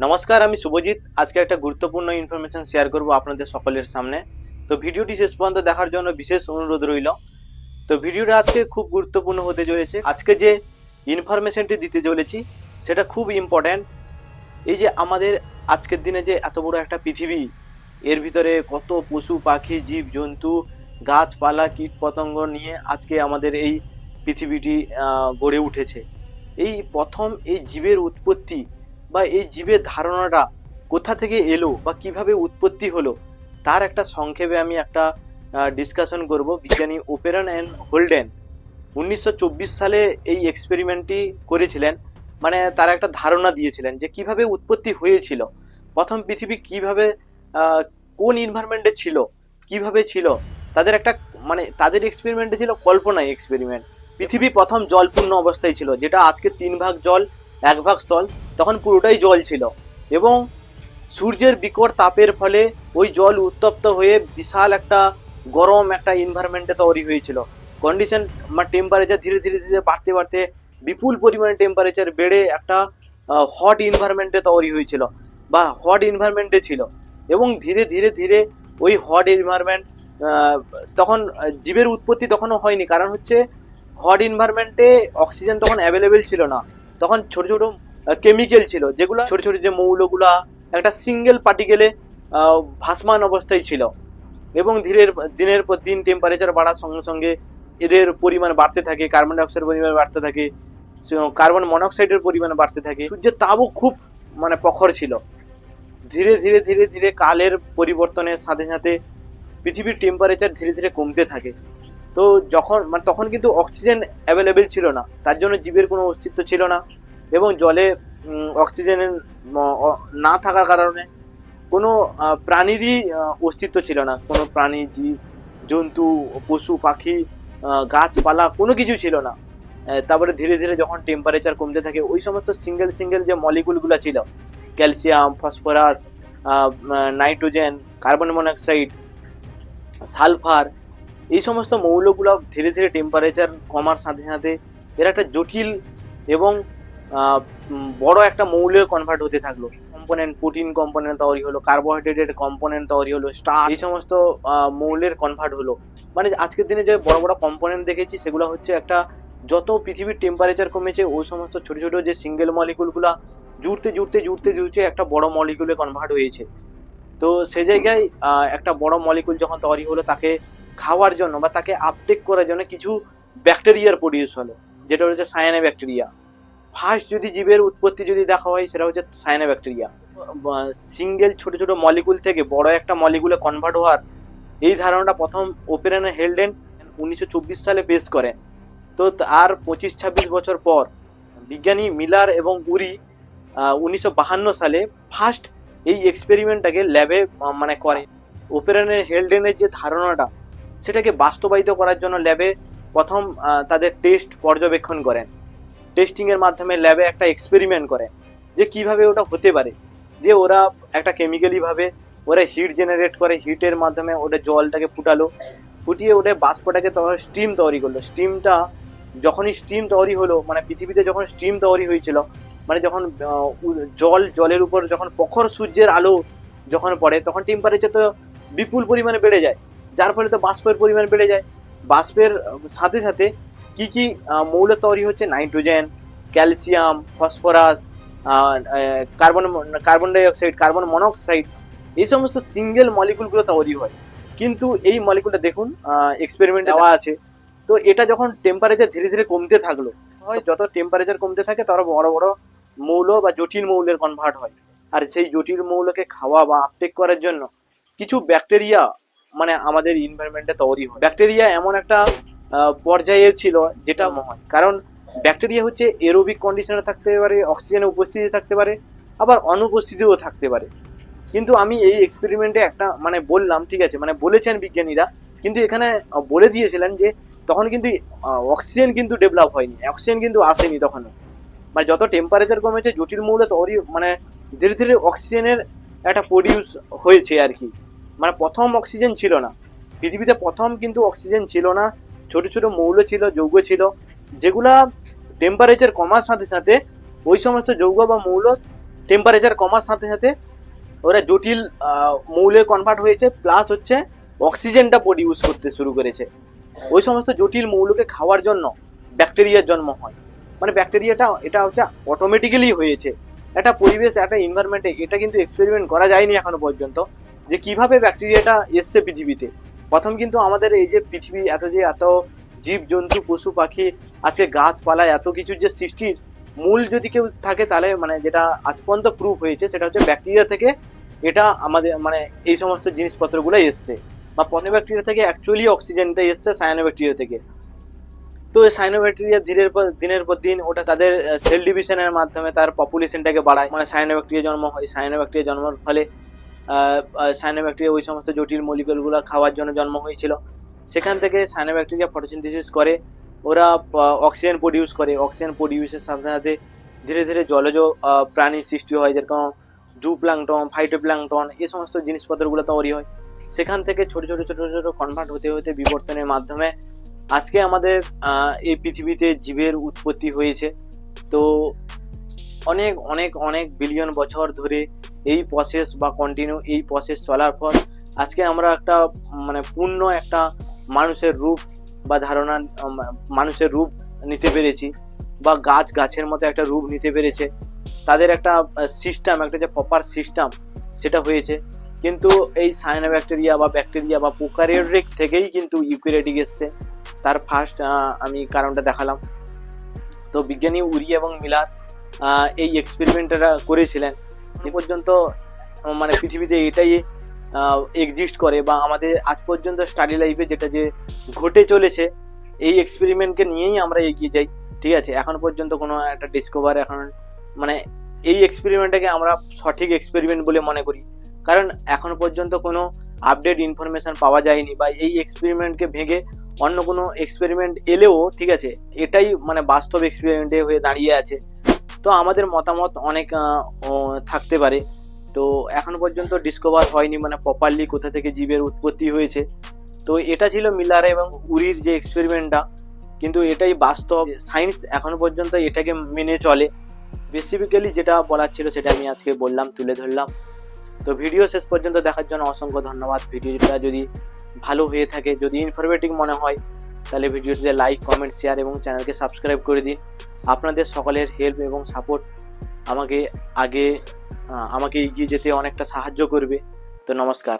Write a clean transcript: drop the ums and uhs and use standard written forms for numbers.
নমস্কার, আমি শুভজিৎ। আজকে একটা গুরুত্বপূর্ণ ইনফরমেশন শেয়ার করব আপনাদের সকলের সামনে। তো ভিডিওটি শেষ পর্যন্ত দেখার জন্য বিশেষ অনুরোধ রইল। তো ভিডিওটা আজকে খুব গুরুত্বপূর্ণ হতে চলেছে। আজকে যে ইনফরমেশনটি দিতে চলেছি সেটা খুব ইম্পর্ট্যান্ট। এই যে আমাদের আজকের দিনে যে এত বড় একটা পৃথিবী, এর ভিতরে কত পশু পাখি জীব জন্তু গাছপালা কীট পতঙ্গ নিয়ে আজকে আমাদের এই পৃথিবীটি গড়ে উঠেছে। এই প্রথম এই জীবের উৎপত্তি বা এই জীবের ধারণাটা কোথা থেকে এলো বা কিভাবে উৎপত্তি হলো তার একটা সংক্ষেপে আমি একটা ডিসকাশন করব। বিজ্ঞানী ওপেরন অ্যান্ড হোল্ডেন 1924 সালে এই এক্সপেরিমেন্টটি করেছিলেন। মানে তারা একটা ধারণা দিয়েছিলেন যে কিভাবে উৎপত্তি হয়েছিল, প্রথম পৃথিবী কিভাবে কোন এনভায়রনমেন্টে ছিল, কিভাবে ছিল। তাদের একটা মানে তাদের এক্সপেরিমেন্টে ছিল কল্পনা এক্সপেরিমেন্ট। পৃথিবী প্রথম জলপূর্ণ অবস্থায় ছিল, যেটা আজকে 3 ভাগ জল 1 ভাগ স্থল, তখন পুরোটাই জল ছিল। এবং সূর্যের বিকট তাপের ফলে ওই জল উত্তপ্ত হয়ে বিশাল একটা গরম একটা এনভায়রনমেন্টে তৈরি হয়েছিল। কন্ডিশন বা টেম্পারেচার ধীরে ধীরে ধীরে বাড়তে বাড়তে বিপুল পরিমাণে টেম্পারেচার বেড়ে একটা হট এনভায়রনমেন্টে তৈরি হয়েছিল বা হট এনভায়রনমেন্টে ছিল। এবং ধীরে ধীরে ধীরে ওই হট এনভায়রনমেন্ট তখন জীবের উৎপত্তি তখনও হয়নি, কারণ হচ্ছে হট এনভায়রনমেন্টে অক্সিজেন তখন অ্যাভেলেবেল ছিল না। তখন ছোট ছোট কেমিক্যাল ছিল, যেগুলো ছোট ছোট যে মৌলগুলা একটা সিঙ্গেল পার্টিকেলে ভাসমান অবস্থায় ছিল। এবং ধীরে দিনের পর দিন টেম্পারেচার বাড়ার সঙ্গে সঙ্গে এদের পরিমাণ বাড়তে থাকে, কার্বন ডাইঅক্সাইডের পরিমাণ বাড়তে থাকে, কার্বন মনোক্সাইডের পরিমাণ বাড়তে থাকে। সূর্যের তাপও খুব মানে প্রখর ছিল। ধীরে ধীরে ধীরে ধীরে কালের পরিবর্তনের সাথে সাথে পৃথিবীর টেম্পারেচার ধীরে ধীরে কমতে থাকে। তো যখন মানে তখন কিন্তু অক্সিজেন অ্যাভেলেবেল ছিল না, তার জন্য জীবের কোনো অস্তিত্ব ছিল না। এবং জলে অক্সিজেনের না থাকার কারণে কোনো প্রাণীরই অস্তিত্ব ছিল না। কোনো প্রাণী জীব জন্তু পশু পাখি গাছপালা কোনো কিছু ছিল না। তারপরে ধীরে ধীরে যখন টেম্পারেচার কমতে থাকে, ওই সমস্ত সিঙ্গেল সিঙ্গেল যে মলিকুলগুলো ছিল, calcium phosphorus nitrogen carbon monoxide sulphur, এই সমস্ত মৌলগুলো ধীরে ধীরে টেম্পারেচার কমার সাথে সাথে এর একটা জটিল এবং বড় একটা মৌলে কনভার্ট হতে থাকলো। কম্পোনেন্ট প্রোটিন কম্পোনেন্ট তৈরি হলো, কার্বোহাইড্রেটের কম্পোনেন্ট তৈরি হলো, স্টার, এই সমস্ত মৌলের কনভার্ট হলো। মানে আজকের দিনে যে বড় বড় কম্পোনেন্ট দেখেছি সেগুলো হচ্ছে একটা, যত পৃথিবীর টেম্পারেচার কমেছে ওই সমস্ত ছোট ছোট যে সিঙ্গেল মলিকুলগুলা জুড়তে জুড়তে জুড়তে জুড়তে একটা বড় মলিকুলে কনভার্ট হয়েছে। তো সে জায়গায় একটা বড় মলিকুল যখন তৈরি হলো, তাকে খাওয়ার জন্য বা তাকে আপটেক করার জন্য কিছু ব্যাকটেরিয়ার প্রডিউস হলো, যেটা হচ্ছে সায়ানোব্যাকটেরিয়া। ফার্স্ট যদি জীবের উৎপত্তি যদি দেখা হয় সেটা হচ্ছে সায়ানোব্যাকটেরিয়া। সিঙ্গেল ছোট ছোট মলিকুল থেকে বড় একটা মলিকুলে কনভার্ট হওয়ার এই ধারণাটা প্রথম ওপেরন হেলডেন 1924 সালে পেশ করেন। তো আর 25-26 বছর পর বিজ্ঞানী মিলার এবং উরি 1952 সালে ফার্স্ট এই এক্সপেরিমেন্টটাকে ল্যাবে মানে করে। ওপেরনের হেলডেনের যে ধারণাটা সেটাকে বাস্তবায়িত করার জন্য ল্যাবে প্রথম তাদের টেস্ট পর্যবেক্ষণ করেন। টেস্টিংয়ের মাধ্যমে ল্যাবে একটা এক্সপেরিমেন্ট করে যে কিভাবে ওটা হতে পারে। যে ওরা একটা কেমিক্যালিভাবে ওরা হিট জেনারেট করে, হিটের মাধ্যমে ওটা জলটাকে ফুটালো, ফুটিয়ে ওটা বাষ্পটাকে তখন স্টিম তৈরি করলো। স্টিমটা যখনই স্টিম তৈরি হলো, মানে পৃথিবীতে যখন স্টিম তৈরি হয়েছিল, মানে যখন জলের উপর যখন প্রখর সূর্যের আলো যখন পড়ে তখন টেম্পারেচার তো বিপুল পরিমাণে বেড়ে যায়, যার ফলে তো বাষ্পের পরিমাণ বেড়ে যায়। বাষ্পের সাথে সাথে কি কি মৌল তৈরি হচ্ছে, nitrogen calcium phosphorus carbon carbon dioxide carbon monoxide, এই সমস্ত সিঙ্গেল মলিকুলগুলো তৈরি হয়। কিন্তু এই মলিকুলটা দেখুন এক্সপেরিমেন্ট দেওয়া আছে। তো এটা যখন টেম্পারেচার ধীরে ধীরে কমতে থাকলো, হয় যত টেম্পারেচার কমতে থাকে তত বড় বড় মৌল বা জটিল মৌলের কনভার্ট হয়। আর সেই জটিল মৌলকে খাওয়া বা আপটেক করার জন্য কিছু ব্যাকটেরিয়া মানে আমাদের এনভায়রনমেন্টে তৈরি হয়। ব্যাকটেরিয়া এমন একটা পর্যায়ে ছিল যেটা হয়, কারণ ব্যাকটেরিয়া হচ্ছে এরোবিক কন্ডিশনে থাকতে পারে, অক্সিজেনের উপস্থিতি থাকতে পারে, আবার অনুপস্থিতিও থাকতে পারে। কিন্তু আমি এই এক্সপেরিমেন্টে একটা মানে বললাম, ঠিক আছে, মানে বলেছেন বিজ্ঞানীরা, কিন্তু এখানে বলে দিয়েছিলেন যে তখন কিন্তু অক্সিজেন কিন্তু ডেভেলপ হয়নি, অক্সিজেন কিন্তু আসেনি তখনও। মানে যত টেম্পারেচার কমেছে জটিল মৌল তৈরি মানে ধীরে ধীরে অক্সিজেনের একটা প্রডিউস হয়েছে আর কি। মানে প্রথম অক্সিজেন ছিল না পৃথিবীতে, প্রথম কিন্তু অক্সিজেন ছিল না, ছোট ছোট মৌল ছিল, যৌগ ছিল, যেগুলা টেম্পারেচার কমার সাথে সাথে ওই সমস্ত যৌগ বা মৌল টেম্পারেচার কমার সাথে সাথে ওরা জটিল মৌলে কনভার্ট হয়েছে, প্লাস হচ্ছে অক্সিজেনটা প্রডিউস করতে শুরু করেছে। ওই সমস্ত জটিল মৌলকে খাওয়ার জন্য ব্যাকটেরিয়ার জন্ম হয়। মানে ব্যাকটেরিয়াটা এটা হচ্ছে অটোমেটিক্যালি হয়েছে একটা পরিবেশ, একটা এনভায়রনমেন্টে। এটা কিন্তু এক্সপেরিমেন্ট করা যায়নি এখনো পর্যন্ত যে কিভাবে ব্যাকটেরিয়াটা এসছে পৃথিবীতে। প্রথম কিন্তু আমাদের এই যে পৃথিবী এত জীব জন্তু পশু পাখি, আজকে গাছপালা, এত কিছুর যে সৃষ্টির মূল যদি কেউ থাকে তাহলে মানে যেটা আজ পর্যন্ত প্রুফ হয়েছে সেটা হচ্ছে ব্যাকটেরিয়া থেকে এটা আমাদের মানে এই সমস্ত জিনিসপত্রগুলো এসছে। বা পলিব্যাকটেরিয়া থেকে অ্যাকচুয়ালি অক্সিজেনটা এসছে সায়ানোব্যাকটেরিয়া থেকে। তো এই সায়ানোব্যাকটেরিয়া দিনের পর দিন ওটা তাদের সেল ডিভিশনের মাধ্যমে তার পপুলেশনটাকে বাড়ায়। মানে সায়ানোব্যাকটেরিয়া জন্ম হয়, সায়ানোব্যাকটেরিয়া জন্মের ফলে সায়ানোব্যাকটেরিয়া ওই সমস্ত জটিল মলিকুলগুলো খাওয়ার জন্য জন্ম হয়েছিল। সেখান থেকে সায়ানোব্যাকটেরিয়া ফটোসিনথেসিস করে, ওরা অক্সিজেন প্রডিউস করে। অক্সিজেন প্রডিউসের সাথে সাথে ধীরে ধীরে জলজ প্রাণীর সৃষ্টি হয়, যেরকম জুপ্লাঙ্কটন, ফাইটোপ্লাঙ্কটন, এই সমস্ত জিনিসপত্রগুলো তৈরি হয়। সেখান থেকে ছোট ছোট ছোট ছোট কনভার্ট হতে হতে বিবর্তনের মাধ্যমে আজকে আমাদের এই পৃথিবীতে জীবের উৎপত্তি হয়েছে। তো অনেক অনেক অনেক বিলিয়ন বছর ধরে এই প্রসেস বা কন্টিনিউ এই প্রসেস চলার পর আজকে আমরা একটা মানে পূর্ণ একটা মানুষের রূপ বা ধারণা, মানুষের রূপ নিতে পেরেছি, বা গাছের মতো একটা রূপ নিতে পেরেছে। তাদের একটা সিস্টেম, একটা যে প্রপার সিস্টেম সেটা হয়েছে। কিন্তু এই সায়ানোব্যাকটেরিয়া বা ব্যাকটেরিয়া বা প্রোক্যারিওটিক থেকেই কিন্তু ইউক্যারিওটিক এসছে। তার ফার্স্ট আমি কারণটা দেখালাম। তো বিজ্ঞানী উরি এবং মিলার এই এক্সপেরিমেন্টটা করেছিলেন। এ পর্যন্ত মানে পৃথিবীতে এটাই এক্সিস্ট করে, বা আমাদের আজ পর্যন্ত স্টাডি লাইফে যেটা যে ঘটে চলেছে এই এক্সপেরিমেন্টকে নিয়েই আমরা এগিয়ে যাই। ঠিক আছে, এখন পর্যন্ত কোনো একটা ডিসকভার এখন মানে এই এক্সপেরিমেন্টটাকে আমরা সঠিক এক্সপেরিমেন্ট বলে মনে করি, কারণ এখনো পর্যন্ত কোনো আপডেট ইনফরমেশন পাওয়া যায়নি। বা এই এক্সপেরিমেন্টকে ভেঙে অন্য কোনো এক্সপেরিমেন্ট এলেও ঠিক আছে, এটাই মানে বাস্তব এক্সপেরিমেন্টে হয়ে দাঁড়িয়ে আছে। তো আমাদের মতামত অনেক থাকতে পারে। তো এখনো পর্যন্ত ডিসকভার হয়নি মানে প্রপারলি কোথা থেকে জীবের উৎপত্তি হয়েছে। তো এটা ছিল মিলার এবং উরির যে এক্সপেরিমেন্টটা, কিন্তু এটাই বাস্তব। সায়েন্স এখনো পর্যন্ত এটাকে মেনে চলে। বেসিক্যালি যেটা বলার ছিল সেটা আমি আজকে বললাম, তুলে ধরলাম। তো ভিডিও শেষ পর্যন্ত দেখার জন্য অসংখ্য ধন্যবাদ। ভিডিওটা যদি ভালো হয়ে থাকে, যদি ইনফরমেটিভ মনে হয়, তাহলে ভিডিওটিতে লাইক, কমেন্ট, শেয়ার এবং চ্যানেলকে সাবস্ক্রাইব করে দিন। আপনাদের সকলের হেল্প এবং সাপোর্ট আমাকে এগিয়ে যেতে অনেকটা সাহায্য করবে। তো নমস্কার।